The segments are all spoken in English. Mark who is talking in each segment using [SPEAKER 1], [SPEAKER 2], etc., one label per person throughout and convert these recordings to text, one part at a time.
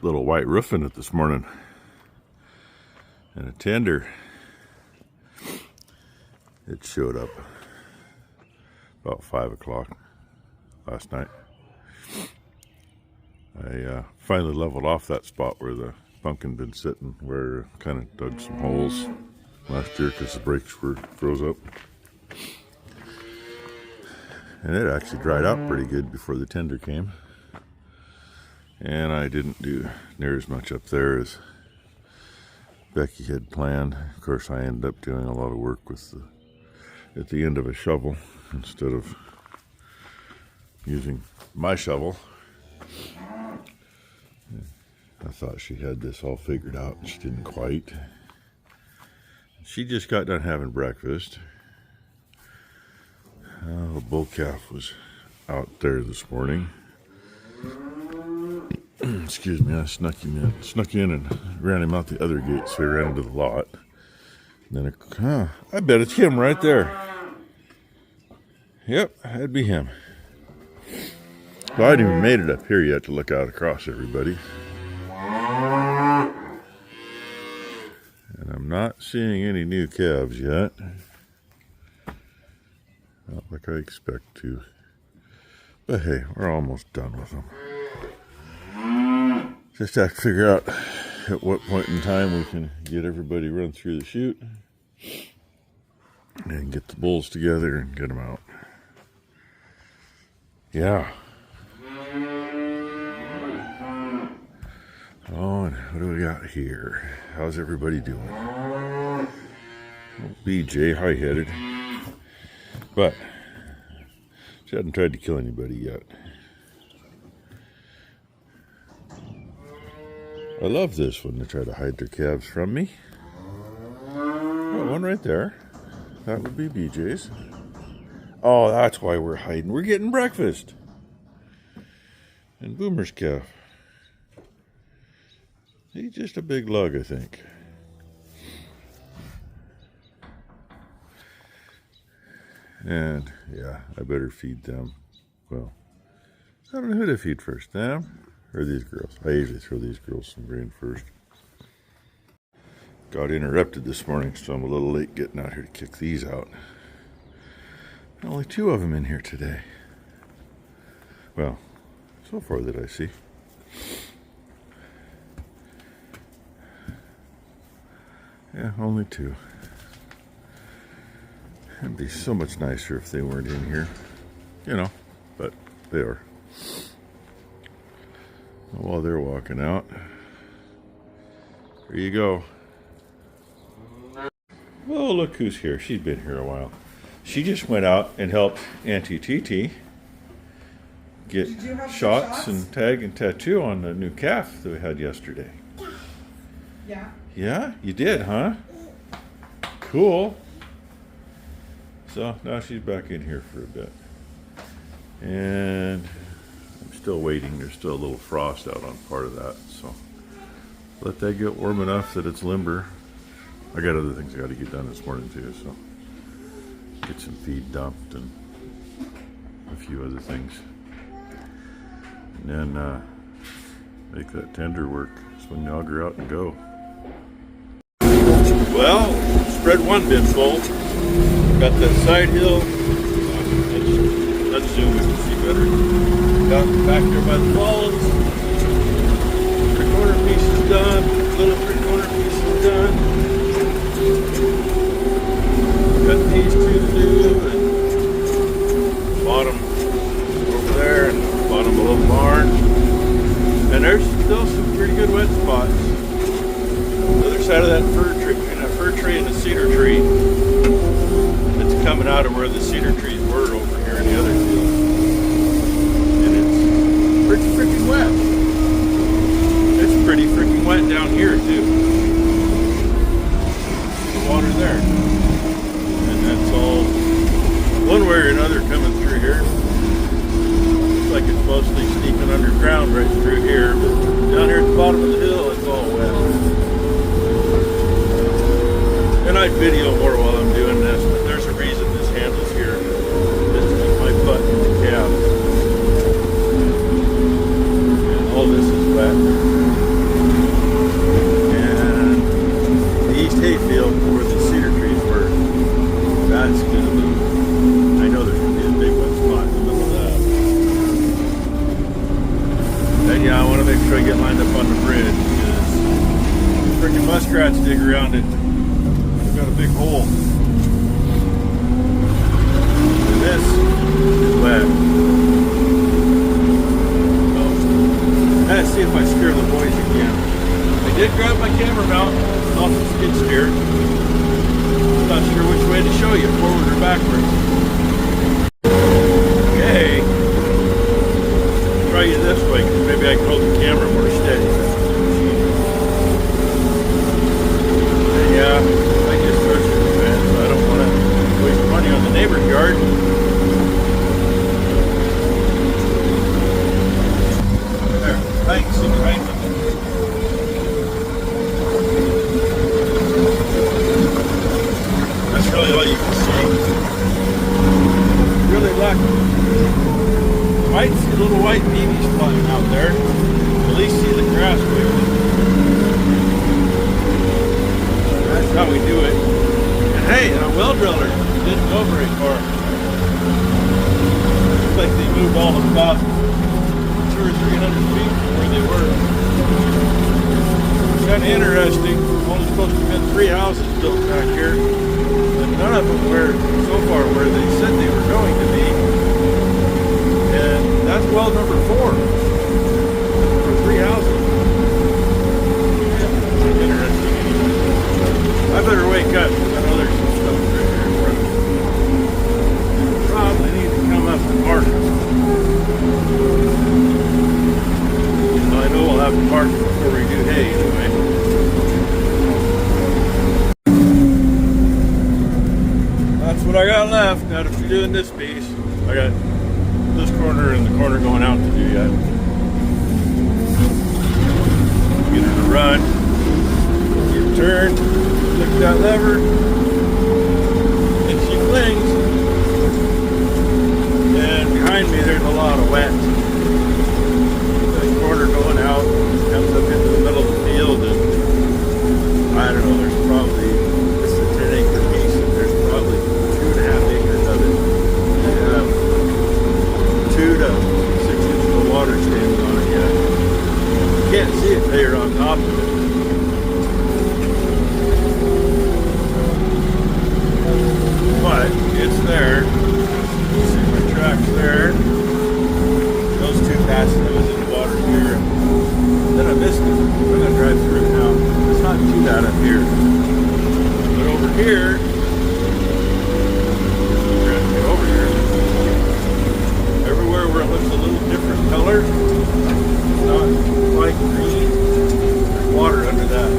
[SPEAKER 1] little white roof in it this morning. And a tender. It showed up about 5 o'clock last night. I finally leveled off that spot where the pumpkin been sitting, where I kind of dug some holes last year because the brakes were froze up. And it actually dried out pretty good before the tender came. And I didn't do near as much up there as Becky had planned. Of course, I ended up doing a lot of work with at the end of a shovel instead of using my shovel. I thought she had this all figured out, and she didn't quite. She just got done having breakfast. The bull calf was out there this morning. Excuse me, I snuck in and ran him out the other gate, so he ran into the lot. And then, I bet it's him right there. Yep, that'd be him. Well, I hadn't even made it up here yet to look out across everybody. And I'm not seeing any new calves yet. Not like I expect to. But hey, we're almost done with them. Just have to figure out at what point in time we can get everybody run through the chute and get the bulls together and get them out. Yeah. Oh, and what do we got here? How's everybody doing? Well, BJ, high-headed. But she hadn't tried to kill anybody yet. I love this when they try to hide their calves from me. Oh, one right there. That would be BJ's. Oh, that's why we're hiding. We're getting breakfast. And Boomer's calf. He's just a big lug, I think. And, yeah, I better feed them. Well, I don't know who to feed first, them or these girls. I usually throw these girls some grain first. Got interrupted this morning, so I'm a little late getting out here to kick these out. Only 2 of them in here today. Well, so far that I see. Yeah, only 2. It'd be so much nicer if they weren't in here, you know, but they are. While they're walking out, here you go. Well, look who's here. She's been here a while. She just went out and helped Auntie TT get shots and tag and tattoo on the new calf that we had yesterday.
[SPEAKER 2] Yeah.
[SPEAKER 1] Yeah, you did, huh? Cool. So now she's back in here for a bit. And I'm still waiting. There's still a little frost out on part of that. So let that get warm enough that it's limber. I got other things I got to get done this morning too. So get some feed dumped and a few other things. And then make that tender work. Swing the auger out and go. Well, spread one bin full. Got that side hill. Let's zoom in to see better. Got back there by the falls. 3/4 piece is done. Little 3/4 piece is done. Got these 2 to do. And bottom over there and bottom of a little barn. And there's still some pretty good wet spots. The other side of that fir tree and the cedar tree. It's coming out of where the cedar trees were over here in the other field. And it's pretty freaking wet. It's pretty freaking wet down here too. The water there. And that's all one way or another coming through here. Looks like it's mostly sneaking underground right through here. But down here at the bottom of the hill, it's all wet. And I video more while I'm doing this, but there's a reason this handle's here. This is keep my butt in the cab. And all this is wet. And yeah, I want to make sure I get lined up on the bridge because freaking muskrats dig around it. We've got a big hole. And this is wet. So, let's see if I scare the boys again. I did grab my camera mount off the skid steer. I'm not sure which way to show you, forward or backwards. Okay. Try you this way, because maybe I can hold the camera more steady. And yeah, I just started the fence, so I don't want to waste money on the neighbor's yard. There, thanks, behind me. That's really all you can see. Really lucky. Might see little white BBs flying out there. At least see the grass wiggling. That's how we do it. And hey, a well driller didn't go very far. Looks like they moved all about 200 or 300 feet from where they were. It's kind of interesting. Only supposed to have been 3 houses built back here. But none of them were so far where they said they were going to be. And that's well number 4 for 3 houses. Yeah, interesting. I better wake up because I know there's some stuff right here in front of me. Probably need to come up and mark it. I know we'll have to mark it before we do hay anyway. That's what I got left. Now to doing this piece, I got this corner and the corner going out to do yet. Get her to run, get turned, lick that lever, and she flings. And behind me there's a lot of wet. The corner going out comes up into the middle of the field, and I don't know, there's probably, this is a 10-acre piece, and there's probably 2.5 acres of it. 2 to 6 inches of water standing on it yet. You can't see it there on top of it. But it's there. You see my tracks there. Those 2 passes I was in the water here. Then I missed it. I'm going to drive through it now. It's not too bad up here. But over here, we're going to get over here. Everywhere where it looks a little different color, it's not quite green, there's water under that.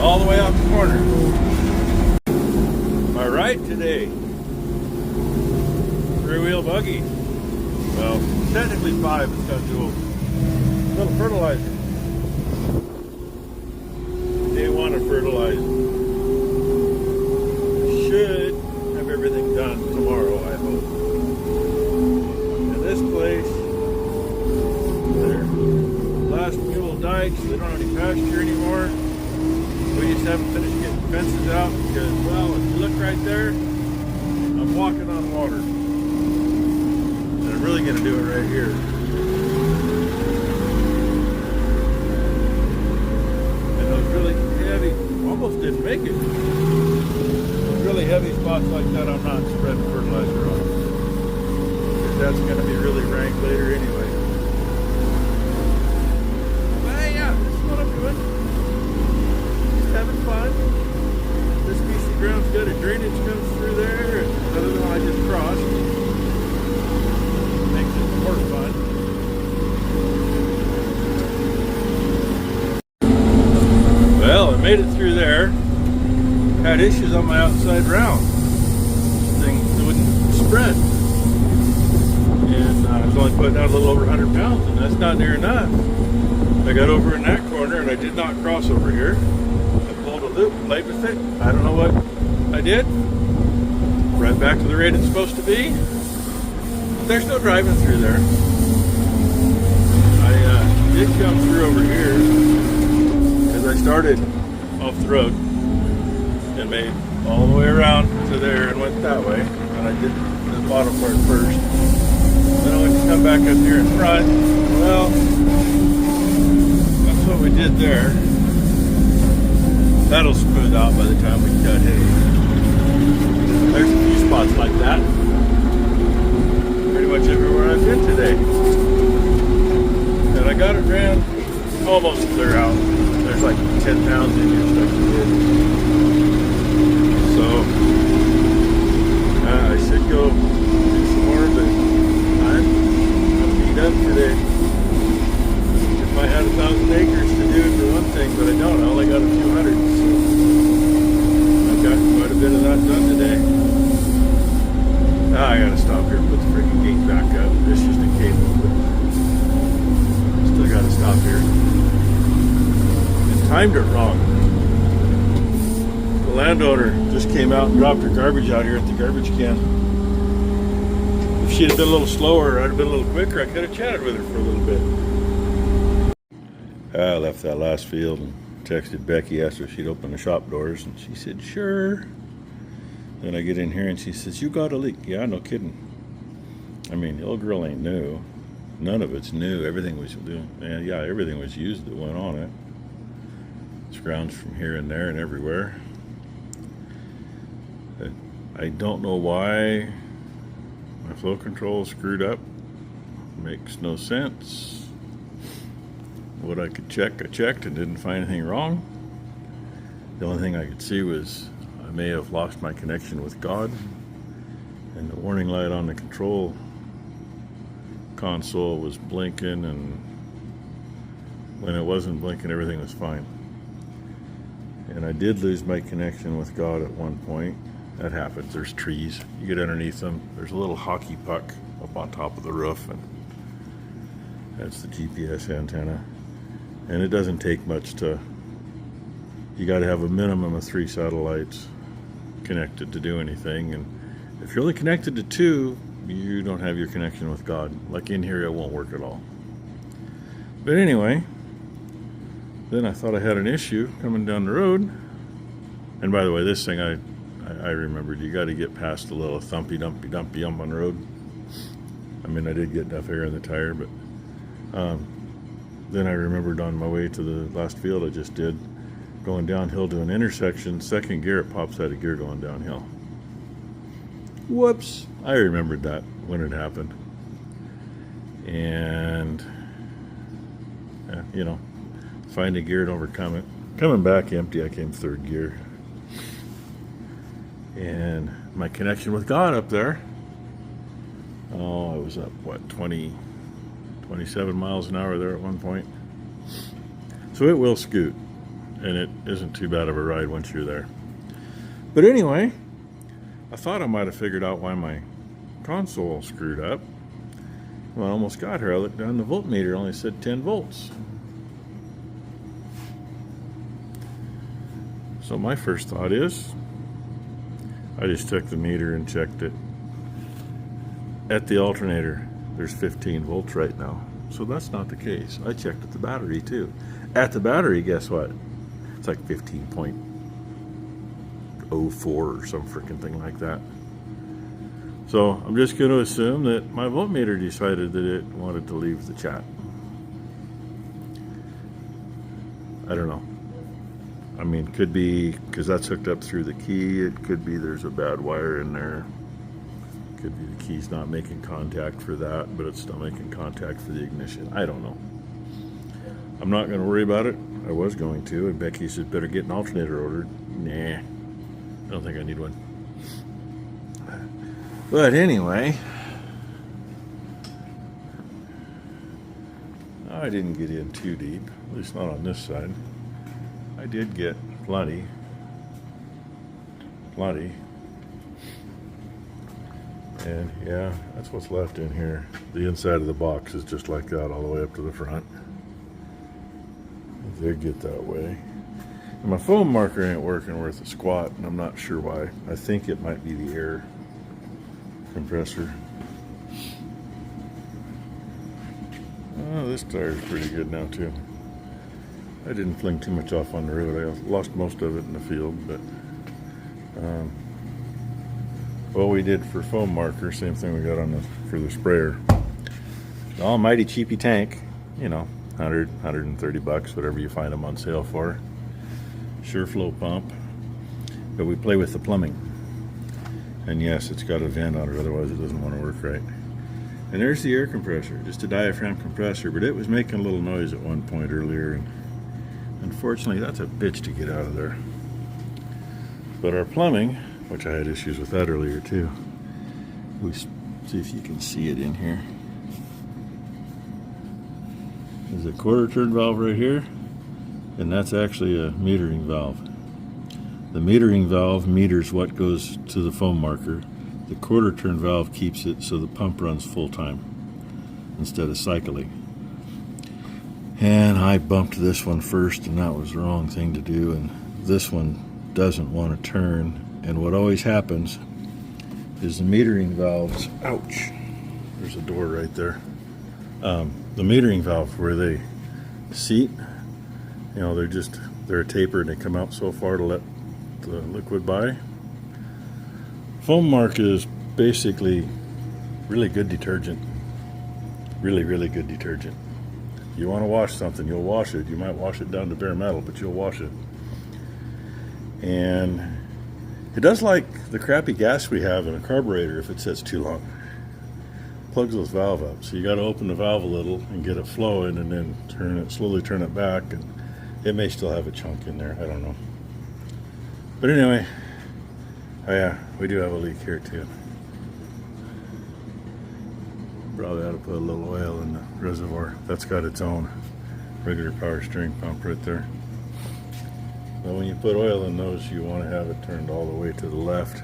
[SPEAKER 1] All the way out the corner. My ride today, 3-wheel buggy. Well, technically 5, it's got dual. Little fertilizer. Day 1 of fertilizer. Should have everything done tomorrow, I hope. This place, their last mule died, so they don't have any pasture anymore. We just haven't finished getting fences out because, well, if you look right there, I'm walking on water. And I'm really going to do it right here. And those really heavy, almost didn't make it. Those really heavy spots like that, I'm not spreading fertilizer on. That's going to be really rank later anyway. But yeah, this is what I'm doing. Just having fun. This piece of ground's got a drainage comes through there, and another one I just crossed. Makes it more fun. Well, I made it through there. Had issues on my outside round. Thing wouldn't spread. And I was only putting out a little over 100 pounds, and that's not near enough. I got over in that corner, and I did not cross over here. I pulled a loop, played with it. I don't know what I did. Right back to the rate it's supposed to be. There's no driving through there. I did come through over here because I started off the road and made all the way around to there and went that way. And I did the bottom part first. Then I went to come back up here in front did there, that'll smooth out by the time we cut hay. There's a few spots like that. Pretty much everywhere I've been today. And I got it ran almost clear out. There's like 10 pounds in here stuck to it. So I should go do some more, but I'm beat up today. If I had 1,000 acres to do it for one thing, but I don't. I only got a few hundred. So I've got quite a bit of that done today. I gotta stop here and put the freaking gate back up. It's just a cable, but still gotta stop here. And timed it wrong. The landowner just came out and dropped her garbage out here at the garbage can. If she'd have been a little slower, I'd have been a little quicker, I could have chatted with her for a little bit. I left that last field and texted Becky, asked her if she'd open the shop doors, and she said, sure. Then I get in here and she says, you got a leak. Yeah, no kidding. I mean, the old girl ain't new. None of it's new. Everything was everything was used that went on it. Scrounge from here and there and everywhere. But I don't know why my flow control is screwed up. Makes no sense. What I could check, I checked and didn't find anything wrong. The only thing I could see was I may have lost my connection with God, and the warning light on the control console was blinking, and when it wasn't blinking, everything was fine. And I did lose my connection with God at one point. That happens. There's trees. You get underneath them. There's a little hockey puck up on top of the roof, and that's the GPS antenna. And it doesn't take much to, you got to have a minimum of 3 satellites connected to do anything. And if you're only connected to 2, you don't have your connection with God. Like in here, it won't work at all. But anyway, then I thought I had an issue coming down the road. And by the way, this thing I remembered, you got to get past a little thumpy dumpy on the road. I mean, I did get enough air in the tire, but then I remembered on my way to the last field I just did, going downhill to an intersection, second gear, it pops out of gear going downhill. Whoops. I remembered that when it happened. And, find a gear and overcome it. Coming back empty, I came 3rd gear. And my connection with God up there, I was up, 27 miles an hour there at one point. So it will scoot, and it isn't too bad of a ride once you're there. But anyway, I thought I might have figured out why my console screwed up. Well, I almost got her. I looked down, the voltmeter only said 10 volts. So my first thought is, I just took the meter and checked it. At the alternator, there's 15 volts right now. So that's not the case. I checked at the battery too. At the battery, guess what? It's like 15.04 or some freaking thing like that. So I'm just going to assume that my voltmeter decided that it wanted to leave the chat. I don't know. I mean, could be because that's hooked up through the key. It could be there's a bad wire in there. Could be the key's not making contact for that, but it's still making contact for the ignition. I don't know. I'm not going to worry about it. I was going to, and Becky said better get an alternator ordered. Nah, I don't think I need one. But anyway, I didn't get in too deep, at least not on this side. I did get plenty. And yeah, that's what's left in here. The inside of the box is just like that all the way up to the front. They get that way. And my foam marker ain't working worth a squat, and I'm not sure why. I think it might be the air compressor. Oh, this tire's pretty good now too. I didn't fling too much off on the road. I lost most of it in the field, but well, we did for foam marker, same thing we got on for the sprayer. The almighty cheapy tank, 100, 130 bucks, whatever you find them on sale for. Sure flow pump. But we play with the plumbing. And yes, it's got a vent on it, otherwise it doesn't want to work right. And there's the air compressor, just a diaphragm compressor, but it was making a little noise at one point earlier, and unfortunately that's a bitch to get out of there. But our plumbing, which I had issues with that earlier too, we see if you can see it in here. There's a quarter turn valve right here, and that's actually a metering valve. The metering valve meters what goes to the foam marker. The quarter turn valve keeps it so the pump runs full time instead of cycling. And I bumped this one first, and that was the wrong thing to do, and this one doesn't want to turn. And what always happens is the metering valves, ouch, there's a door right there. The metering valve where they seat, you know, they're a taper and they come out so far to let the liquid by. Foam mark is basically really good detergent. Really, really good detergent. You want to wash something, you'll wash it. You might wash it down to bare metal, but you'll wash it. And it does like the crappy gas we have in a carburetor if it sits too long. Plugs those valves up. So you got to open the valve a little and get it flowing, and then slowly turn it back, and it may still have a chunk in there. I don't know. But anyway, oh yeah, we do have a leak here too. Probably ought to put a little oil in the reservoir. That's got its own regular power steering pump right there. But when you put oil in those, you want to have it turned all the way to the left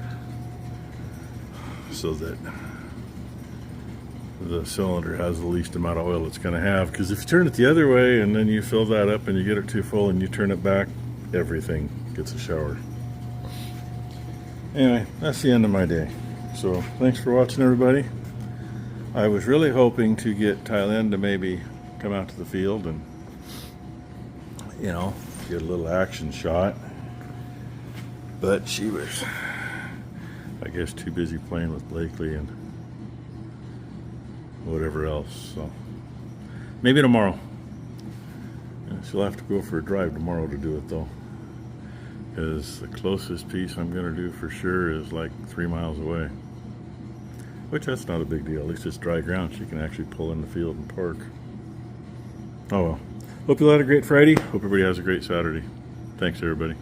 [SPEAKER 1] so that the cylinder has the least amount of oil it's going to have. Because if you turn it the other way and then you fill that up and you get it too full and you turn it back, everything gets a shower. Anyway, that's the end of my day. So thanks for watching, everybody. I was really hoping to get Thailand to maybe come out to the field and, you know, get a little action shot. But she was, I guess, too busy playing with Blakely and whatever else. So maybe tomorrow. She'll have to go for a drive tomorrow to do it, though. Because the closest piece I'm going to do for sure is like 3 miles away. Which, that's not a big deal. At least it's dry ground. She can actually pull in the field and park. Oh well. Hope you all had a great Friday. Hope everybody has a great Saturday. Thanks, everybody.